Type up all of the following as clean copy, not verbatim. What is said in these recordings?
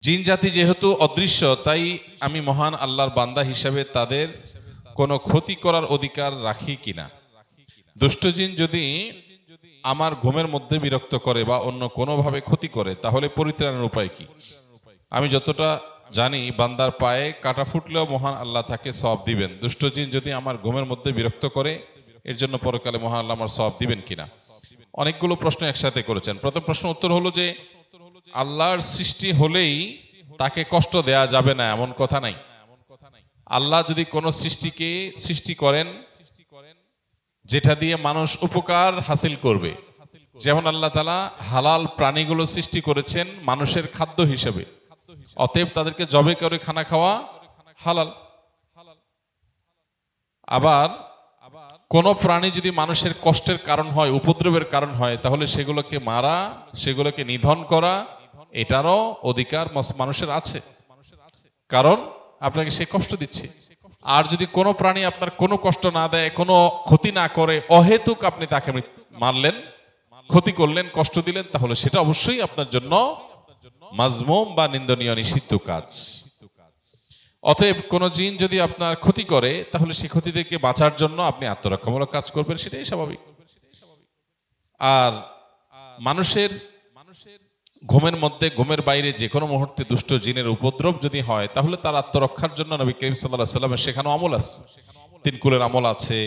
জিন জাতি যেহেতু অদৃশ্য, তাই আমি মহান আল্লাহর বান্দা হিসাবে তাদের কোনো ক্ষতি করার অধিকার রাখি কিনা। দুষ্ট জিন যদি আমার ঘুমের মধ্যে বিরক্ত করে বা অন্য কোনোভাবে ক্ষতি করে, তাহলে পরিত্রাণের উপায় কি? আমি যতটা জানি, বান্দার পায়ে কাটা ফুটলেও মহান আল্লাহ তাকে সওয়াব দিবেন। দুষ্ট জিন যদি আমার ঘুমের মধ্যে বিরক্ত করে, এর জন্য পরকালে মহান আল্লাহ আমার সওয়াব দিবেন কিনা। অনেকগুলো প্রশ্ন একসাথে করেছেন। প্রথম প্রশ্ন উত্তর হলো যে আল্লাহর সৃষ্টি হলেই তাকে কষ্ট দেয়া যাবে না এমন কথা নাই। আল্লাহ যদি কোনো সৃষ্টিকে সৃষ্টি করেন যেটা দিয়ে মানুষ উপকার হাসিল করবে, যেমন আল্লাহ তাআলা হালাল প্রাণীগুলো সৃষ্টি করেছেন মানুষের খাদ্য হিসেবে, অতএব তাদেরকে জবে করে খানা খাওয়া হালাল। আবার কোন প্রাণী যদি মানুষের কষ্টের কারণ হয়, উপদ্রবের কারণ হয়, তাহলে সেগুলোকে মারা, সেগুলোকে নিধন করা, এটারও অধিকার মানুষের আছে, কারণ আপনাকে সে কষ্ট দিচ্ছে। আর যদি কোনো প্রাণী আপনার কোনো কষ্ট না দেয়, কোনো ক্ষতি না করে, অহেতুক আপনি তাকে মারলেন, ক্ষতি করলেন, কষ্ট দিলেন, তাহলে সেটা অবশ্যই আপনার জন্য মাজমুম বা নিন্দনীয়, নিষিদ্ধ কাজ। অতএব কোন জিন যদি আপনার ক্ষতি করে, তাহলে সেই ক্ষতি থেকে বাঁচার জন্য আপনি আত্মরক্ষামূলক কাজ করবেন, সেটাই স্বাভাবিক। আর মানুষের ঘুমের মধ্যে, ঘুমের বাইরে যে কোনো মুহূর্তে দুষ্ট জিনের উপদ্রব যদি হয়, তাহলে তার আত্মরক্ষার জন্য নবী করিম সাল্লাল্লাহু আলাইহি ওয়াসাল্লামের শেখানো আমল আছে, 3 কুলের আমল আছে,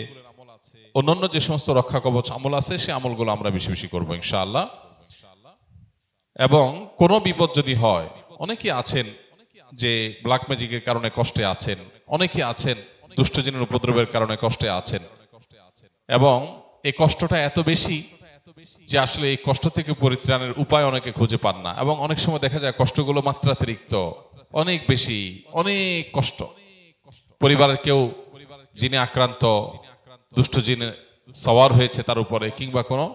অন্যান্য যে সমস্ত রক্ষা কবচ আমল আছে, সে আমলগুলো আমরা বেশি বেশি করবো ইনশাআল্লাহ। এবং কোনো বিপদ যদি হয়, অনেকে আছেন যে ব্ল্যাক ম্যাজিকের কারণে কষ্টে আছেন, অনেকে আছেন দুষ্ট জিনের উপদ্রবের কারণে কষ্টে আছেন, এবং এই কষ্টটা এত বেশি যে আসলে এই কষ্ট থেকে পরিত্রাণের উপায় অনেকে খুঁজে পান না। এবং অনেক সময় দেখা যায় কষ্টগুলো মাত্রাতিরিক্ত, অনেক বেশি, অনেক কষ্ট। পরিবারের কেউ জিনে আক্রান্ত, দুষ্ট জিনে সওয়ার হয়েছে তার উপরে, কিংবা কোনো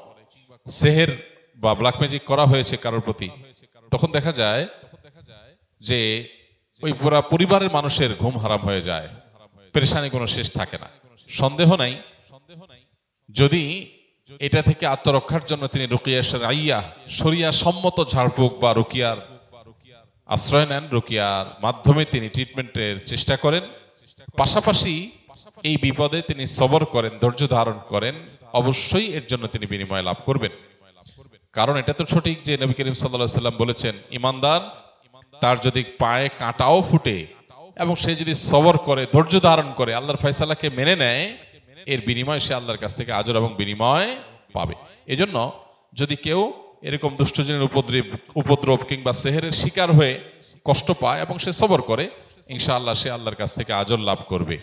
সেহের বা ব্ল্যাক ম্যাজিক করা হয়েছে কারোর প্রতি, তখন দেখা যায় যে ওই পুরা পরিবারের মানুষের ঘুম হারাম হয়ে যায়, পেরেশানি কোনো শেষ থাকে না। সন্দেহ নাই, যদি এটা থেকে আত্মরক্ষার জন্য তিনি রুকিয়া শরঈয়া, শরিয়া সম্মত ঝাড়ফুঁক বা রুকিয়ার আশ্রয় নেন, রুকিয়ার মাধ্যমে তিনি ট্রিটমেন্টের চেষ্টা করেন, পাশাপাশি এই বিপদে তিনি সবর করেন, ধৈর্য ধারণ করেন, অবশ্যই এর জন্য তিনি বিনিময় লাভ করবেন। কারণ এটা তো সঠিক যে নবী করিম সাল্লাল্লাহু আলাইহি ওয়াসাল্লাম বলেছেন, ইমানদার তার যদি পায়ে কাঁটাও ফুটে এবং সে যদি সবর করে, ধৈর্য ধারণ করে, আল্লাহর ফয়সালাকে মেনে নেয়, এর বিনিময় সে আল্লাহর কাছ থেকে আজর এবং বিনিময় পাবে। এজন্য যদি কেউ এরকম দুষ্টজনের উপদ্রব কিংবা সেহেরের শিকার হয়ে কষ্ট পায় এবং সে সবর করে, ইনশাআল্লাহ সে আল্লাহর কাছ থেকে আজর লাভ করবে।